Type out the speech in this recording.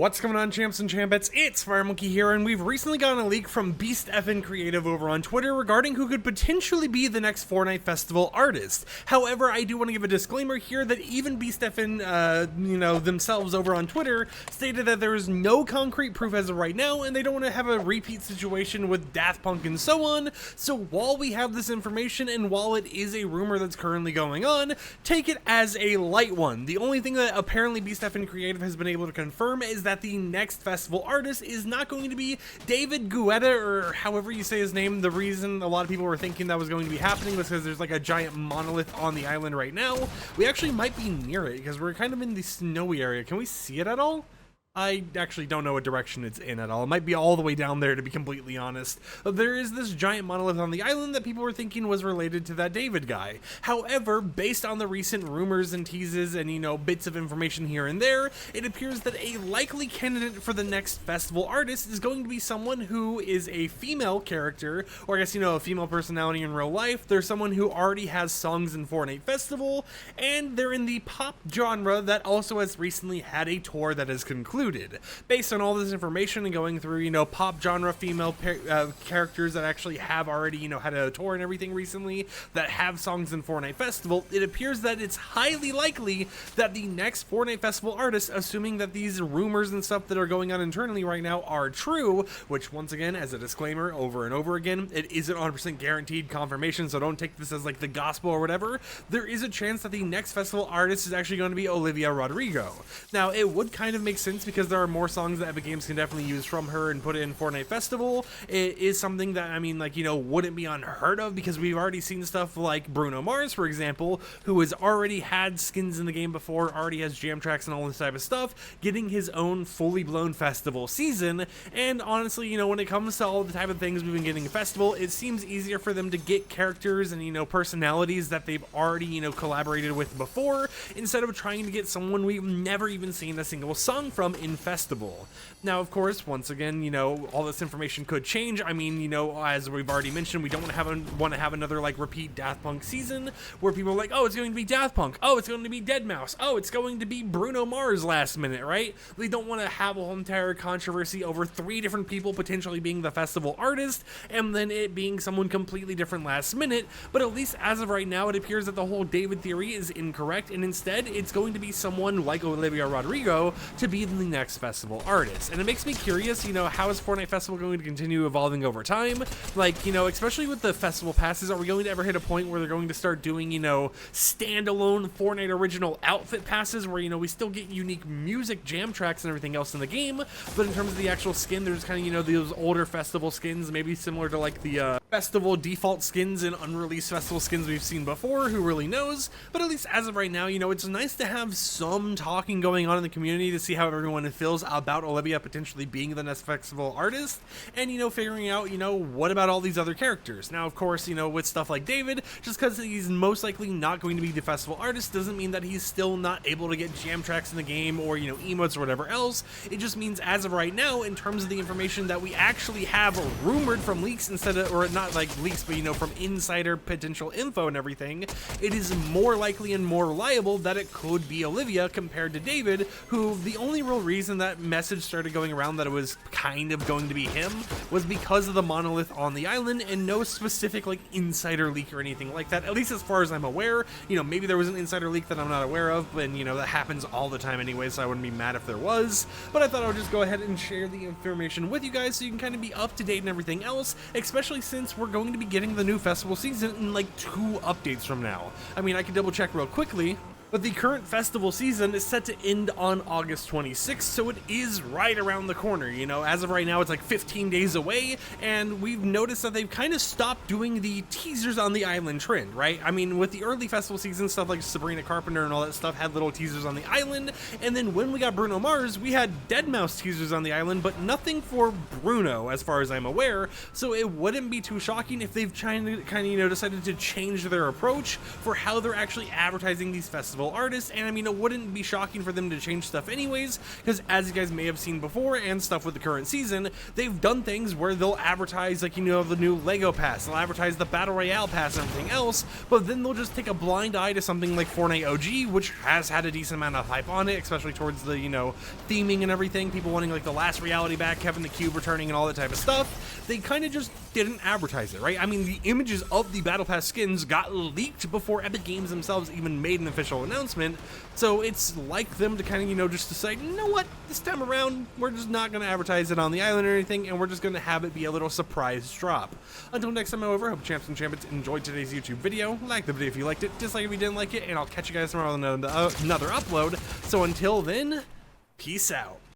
What's going on, champs and champettes? It's FireMonkey here, and we've recently gotten a leak from Beast FN Creative over on Twitter regarding who could potentially be the next Fortnite Festival artist. However, I do want to give a disclaimer here that even Beast FN, themselves over on Twitter stated that there is no concrete proof as of right now, and they don't want to have a repeat situation with Daft Punk and so on. So while we have this information, and while it is a rumor that's currently going on, take it as a light one. The only thing that apparently Beast FN Creative has been able to confirm is that the next festival artist is not going to be David Guetta, or however you say his name. The reason a lot of people were thinking that was going to be happening was because there's like a giant monolith on the island right now. We actually might be near it because we're kind of in the snowy area. Can we see it at all? I actually don't know what direction it's in at all. It might be all the way down there, to be completely honest. There is this giant monolith on the island that people were thinking was related to that David guy. However, based on the recent rumors and teases and, bits of information here and there, it appears that a likely candidate for the next festival artist is going to be someone who is a female character, or I guess, a female personality in real life. They're someone who already has songs in Fortnite Festival, and they're in the pop genre that also has recently had a tour that has concluded. Based on all this information and going through, pop genre female characters that actually have already, had a tour and everything recently that have songs in Fortnite Festival, it appears that it's highly likely that the next Fortnite Festival artist, assuming that these rumors and stuff that are going on internally right now are true, which once again, as a disclaimer over and over again, it isn't 100% guaranteed confirmation, so don't take this as like the gospel or whatever. There is a chance that the next festival artist is actually going to be Olivia Rodrigo. Now, it would kind of make sense because there are more songs that Epic Games can definitely use from her and put it in Fortnite Festival. It is something that, wouldn't be unheard of because we've already seen stuff like Bruno Mars, for example, who has already had skins in the game before, already has jam tracks and all this type of stuff, getting his own fully blown festival season. And honestly, when it comes to all the type of things we've been getting in festival, it seems easier for them to get characters and, personalities that they've already, collaborated with before, instead of trying to get someone we've never even seen a single song from in festival. Now, of course, once again, all this information could change. As we've already mentioned, we don't want to have another like repeat Daft Punk season where people are like, oh, it's going to be Daft Punk, oh, it's going to be Deadmau5, oh, it's going to be Bruno Mars last minute, right? We don't want to have a whole entire controversy over 3 different people potentially being the festival artist and then it being someone completely different last minute. But at least as of right now, it appears that the whole David theory is incorrect, and instead it's going to be someone like Olivia Rodrigo to be the next festival artist. And it makes me curious, how is Fortnite Festival going to continue evolving over time? Like, especially with the festival passes, are we going to ever hit a point where they're going to start doing, standalone Fortnite original outfit passes where, we still get unique music, jam tracks, and everything else in the game, but in terms of the actual skin, there's kind of, those older festival skins, maybe similar to like the festival default skins and unreleased festival skins we've seen before, who really knows? But at least as of right now, it's nice to have some talking going on in the community to see how everyone feels about Olivia potentially being the next festival artist, and figuring out what about all these other characters. Now, of course, with stuff like David, just because he's most likely not going to be the festival artist doesn't mean that he's still not able to get jam tracks in the game or emotes or whatever else. It just means as of right now, in terms of the information that we actually have rumored from leaks instead of, or not like leaks, but from insider potential info and everything, it is more likely and more reliable that it could be Olivia compared to David, who the only real reason that message started going around that it was kind of going to be him was because of the monolith on the island, and no specific like insider leak or anything like that, at least as far as I'm aware. Maybe there was an insider leak that I'm not aware of, but that happens all the time anyway, so I wouldn't be mad if there was. But I thought I would just go ahead and share the information with you guys so you can kind of be up to date and everything else, especially since we're going to be getting the new festival season in like 2 updates from now. I can double check real quickly, but the current festival season is set to end on August 26th, so it is right around the corner. As of right now, it's like 15 days away, and we've noticed that they've kind of stopped doing the teasers on the island trend, right? With the early festival season, stuff like Sabrina Carpenter and all that stuff had little teasers on the island, and then when we got Bruno Mars, we had Deadmau5 teasers on the island, but nothing for Bruno, as far as I'm aware, so it wouldn't be too shocking if they've decided to change their approach for how they're actually advertising these festival festival artist, and I mean, it wouldn't be shocking for them to change stuff anyways, because as you guys may have seen before, and stuff with the current season, they've done things where they'll advertise, like, you know, the new Lego pass, they'll advertise the Battle Royale pass and everything else, but then they'll just take a blind eye to something like Fortnite OG, which has had a decent amount of hype on it, especially towards the, you know, theming and everything, people wanting like the last reality back, Kevin the Cube returning and all that type of stuff. They kind of just didn't advertise it, right? I mean, the images of the Battle Pass skins got leaked before Epic Games themselves even made an official announcement, so it's like them to kind of, you know, just decide, you know what, this time around, we're just not going to advertise it on the island or anything, and we're just going to have it be a little surprise drop. Until next time, however, I hope champs and champions enjoyed today's YouTube video. Like the video if you liked it, dislike if you didn't like it, and I'll catch you guys tomorrow on another upload. So until then, peace out.